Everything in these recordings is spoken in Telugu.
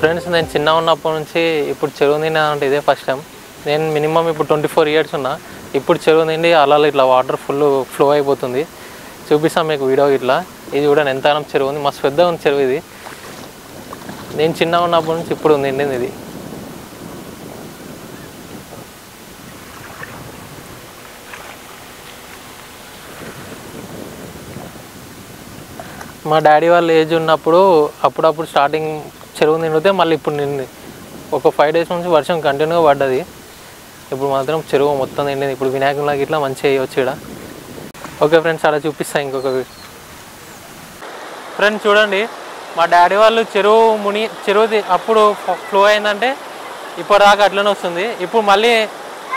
ఫ్రెండ్స్ నేను చిన్న ఉన్నప్పటి నుంచి ఇప్పుడు చెరువు నిండా అంటే ఇదే ఫస్ట్ టైం. నేను మినిమం ఇప్పుడు 24 ఇయర్స్ ఉన్నా. ఇప్పుడు చెరువు నిండి అలా ఇట్లా వాటర్ ఫుల్ ఫ్లో అయిపోతుంది. చూపిస్తాను మీకు వీడియో ఇట్లా. ఇది కూడా ఎంతగానో చెరువు ఉంది, మస్తు పెద్దగా ఉంది చెరువు ఇది. నేను చిన్న ఉన్నప్పటి నుంచి ఇప్పుడు నిండింది ఇది. మా డాడీ వాళ్ళ ఏజ్ ఉన్నప్పుడు అప్పుడప్పుడు స్టార్టింగ్ చెరువు నిండితే మళ్ళీ ఇప్పుడు నిండి ఒక 5 days నుంచి వర్షం కంటిన్యూగా పడ్డది. ఇప్పుడు మాత్రం చెరువు మొత్తం నిండింది. ఇప్పుడు వినాయకులాగా ఇట్లా మంచిగా వేయవచ్చు ఇక్కడ. ఓకే ఫ్రెండ్స్, అలా చూపిస్తాను ఇంకొక ఫ్రెండ్స్. చూడండి, మా డాడీ వాళ్ళు చెరువు అప్పుడు ఫ్లో అయిందంటే ఇప్పటిదాకా అట్లనే వస్తుంది. ఇప్పుడు మళ్ళీ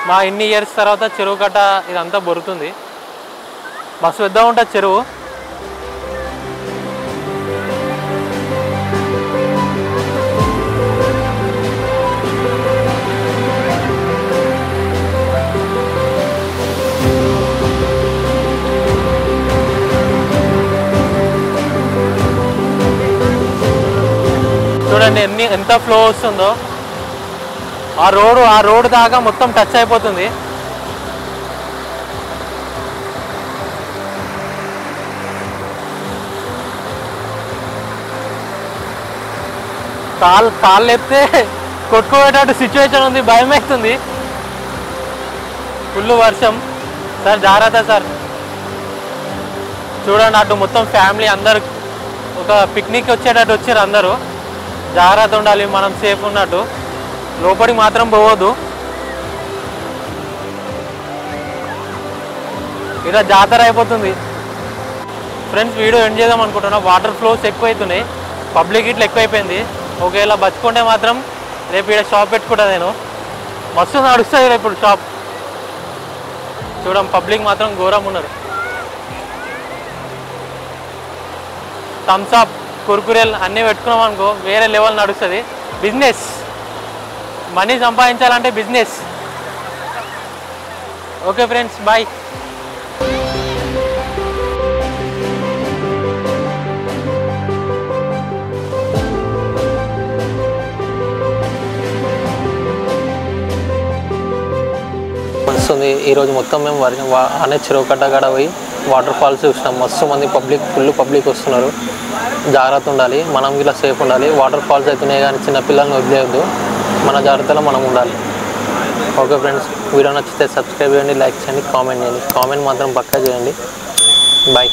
మా ఇన్ని ఇయర్స్ తర్వాత చెరువు కట్ట ఇదంతా బొరుతుంది. మస్తు పెద్దగా ఉంటుంది చెరువు. చూడండి ఎంత ఫ్లో వస్తుందో. ఆ రోడ్డు దాకా మొత్తం టచ్ అయిపోతుంది. కాళ్ళు లేపితే కొట్టుకోబెట్టేటట్టు సిచ్యువేషన్ ఉంది, భయం అవుతుంది. ఫుల్ వర్షం. సార్ జాగ్రత్త సార్. చూడండి, అటు మొత్తం ఫ్యామిలీ అందరు ఒక పిక్నిక్ వచ్చేటట్టు వచ్చారు అందరూ. జాగ్రత్త ఉండాలి, మనం సేఫ్ ఉన్నట్టు. లోపలికి మాత్రం పోవద్దు. ఇలా జాతర అయిపోతుంది. ఫ్రెండ్స్, వీడియో ఎండ్ చేద్దాం అనుకుంటున్నా. వాటర్ ఫ్లోస్ ఎక్కువైతున్నాయి, పబ్లిక్ ఇట్లా ఎక్కువైపోయింది. ఒకవేళ బతుకుంటే మాత్రం రేపు ఇక్కడ షాప్ పెట్టుకుంటా నేను. మస్తు నడుస్తుంది ఇప్పుడు షాప్. చూడండి, పబ్లిక్ మాత్రం ఘోరం ఉన్నారు. థమ్స్అప్, కుర్కురేలు అన్నీ పెట్టుకున్నాం అనుకో, వేరే లెవెల్ నడుస్తుంది బిజినెస్. మనీ సంపాదించాలంటే బిజినెస్. Okay friends, bye. వస్తుంది. ఈరోజు మొత్తం మేము అనే చెరువు కట్ట కాడ పోయి వాటర్ ఫాల్స్ చూసినాం. మస్తు మంది ఫుల్ పబ్లిక్ వస్తున్నారు. జాగ్రత్త ఉండాలి, మనం ఇలా సేఫ్ ఉండాలి. వాటర్ ఫాల్స్ అవుతున్నాయి కానీ చిన్నపిల్లల్ని వదిలేయద్దు. మన జాగ్రత్తలో మనం ఉండాలి. ఓకే ఫ్రెండ్స్, వీడియో నచ్చితే సబ్స్క్రైబ్ చేయండి, లైక్ చేయండి, కామెంట్ చేయండి. కామెంట్ మాత్రం పక్కా చేయండి. బాయ్.